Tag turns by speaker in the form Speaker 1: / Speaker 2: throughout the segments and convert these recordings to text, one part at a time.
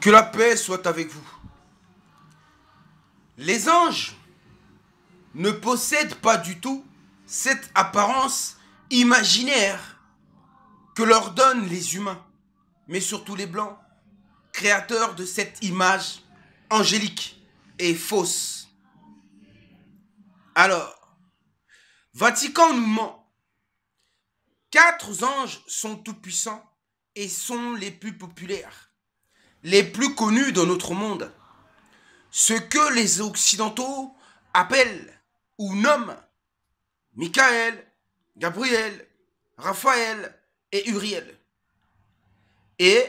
Speaker 1: Que la paix soit avec vous. Les anges ne possèdent pas du tout cette apparence imaginaire que leur donnent les humains, mais surtout les blancs, créateurs de cette image angélique et fausse. Alors, Vatican nous ment. 4 anges sont tout-puissants et sont les plus populaires, les plus connus dans notre monde. Ce que les Occidentaux appellent ou nomment Michael, Gabriel, Raphaël et Uriel. Et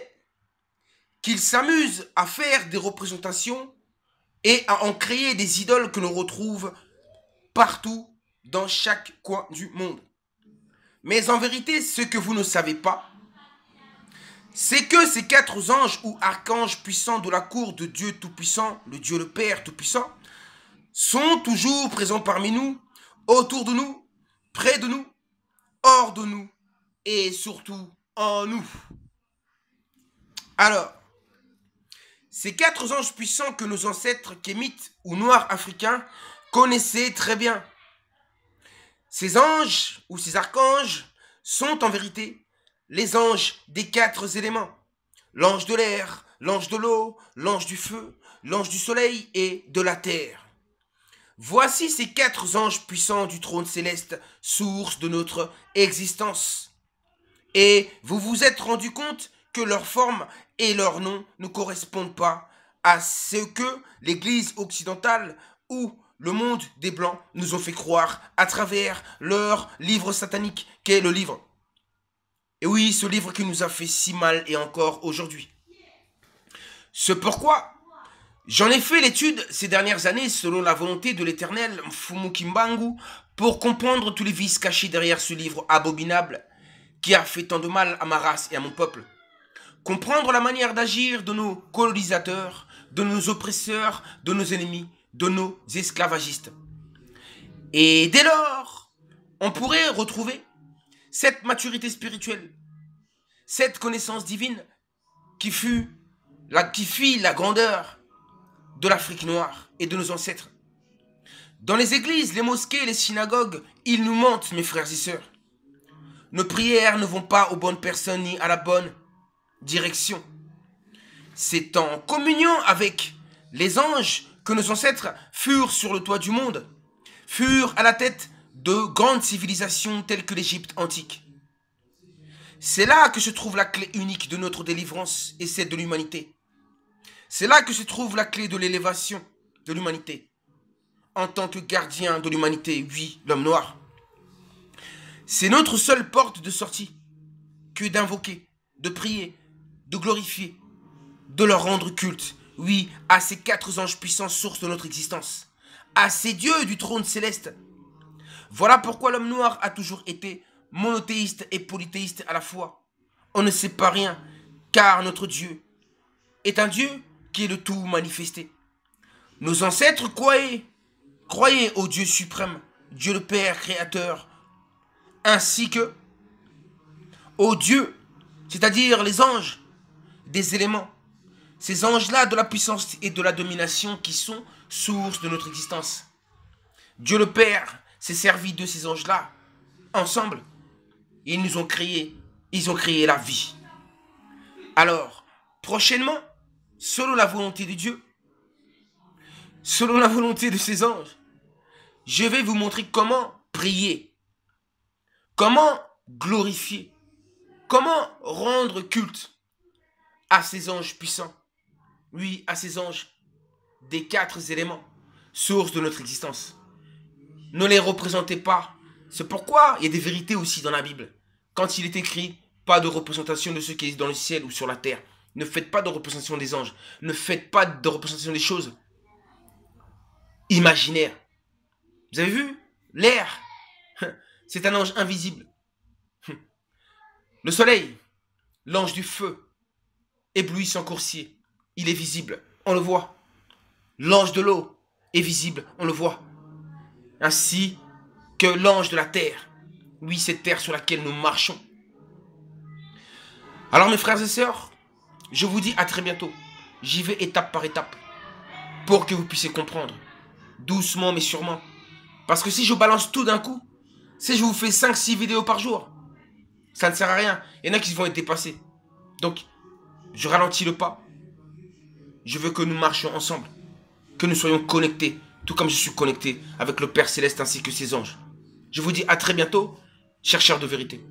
Speaker 1: qu'ils s'amusent à faire des représentations et à en créer des idoles que l'on retrouve partout dans chaque coin du monde. Mais en vérité, ce que vous ne savez pas, c'est que ces 4 anges ou archanges puissants de la cour de Dieu Tout-Puissant, le Dieu le Père Tout-Puissant, sont toujours présents parmi nous, autour de nous, près de nous, hors de nous et surtout en nous. Alors, ces 4 anges puissants que nos ancêtres kémites ou noirs africains connaissaient très bien. Ces anges ou ces archanges sont en vérité les anges des 4 éléments. L'ange de l'air, l'ange de l'eau, l'ange du feu, l'ange du soleil et de la terre. Voici ces 4 anges puissants du trône céleste, source de notre existence. Et vous vous êtes rendu compte que leur forme et leur nom ne correspondent pas à ce que l'Église occidentale ou le monde des Blancs nous ont fait croire à travers leur livre satanique qu'est le livre. Et oui, ce livre qui nous a fait si mal et encore aujourd'hui. C'est pourquoi j'en ai fait l'étude ces dernières années selon la volonté de l'éternel Mfumu Kimbangu pour comprendre tous les vices cachés derrière ce livre abominable qui a fait tant de mal à ma race et à mon peuple. Comprendre la manière d'agir de nos colonisateurs, de nos oppresseurs, de nos ennemis, de nos esclavagistes. Et dès lors, on pourrait retrouver cette maturité spirituelle, cette connaissance divine qui fit la grandeur de l'Afrique noire et de nos ancêtres. Dans les églises, les mosquées, les synagogues, ils nous mentent, mes frères et sœurs. Nos prières ne vont pas aux bonnes personnes ni à la bonne direction. C'est en communion avec les anges que nos ancêtres furent sur le toit du monde, furent à la tête de grandes civilisations telles que l'Égypte antique. C'est là que se trouve la clé unique de notre délivrance et celle de l'humanité. C'est là que se trouve la clé de l'élévation de l'humanité. En tant que gardien de l'humanité, oui, l'homme noir. C'est notre seule porte de sortie que d'invoquer, de prier, de glorifier, de leur rendre culte, oui, à ces 4 anges puissants, source de notre existence, à ces dieux du trône céleste. Voilà pourquoi l'homme noir a toujours été monothéiste et polythéiste à la fois. On ne sait pas rien, car notre Dieu est un Dieu qui est le tout manifesté. Nos ancêtres croyaient au Dieu suprême, Dieu le Père créateur, ainsi que aux dieux, c'est-à-dire les anges, des éléments. Ces anges-là de la puissance et de la domination qui sont source de notre existence. Dieu le Père s'est servi de ces anges-là, ensemble. Ils nous ont créé, ils ont créé la vie. Alors, prochainement, selon la volonté de Dieu, selon la volonté de ces anges, je vais vous montrer comment prier, comment glorifier, comment rendre culte à ces anges puissants. Oui, à ces anges des 4 éléments, source de notre existence. Ne les représentez pas. C'est pourquoi il y a des vérités aussi dans la Bible. Quand il est écrit, pas de représentation de ce qui est dans le ciel ou sur la terre. Ne faites pas de représentation des anges. Ne faites pas de représentation des choses imaginaires. Vous avez vu? L'air, c'est un ange invisible. Le soleil, l'ange du feu, éblouissant coursier. Il est visible, on le voit. L'ange de l'eau est visible, on le voit. Ainsi que l'ange de la terre. Oui, cette terre sur laquelle nous marchons. Alors mes frères et sœurs, je vous dis à très bientôt J'y vais étape par étape. Pour que vous puissiez comprendre. Doucement mais sûrement. Parce que si je balance tout d'un coup, si je vous fais 5-6 vidéos par jour, ça ne sert à rien. Il y en a qui vont être dépassés. Donc, je ralentis le pas. Je veux que nous marchions ensemble. Que nous soyons connectés. Tout comme je suis connecté avec le Père Céleste ainsi que ses anges. Je vous dis à très bientôt, chercheurs de vérité.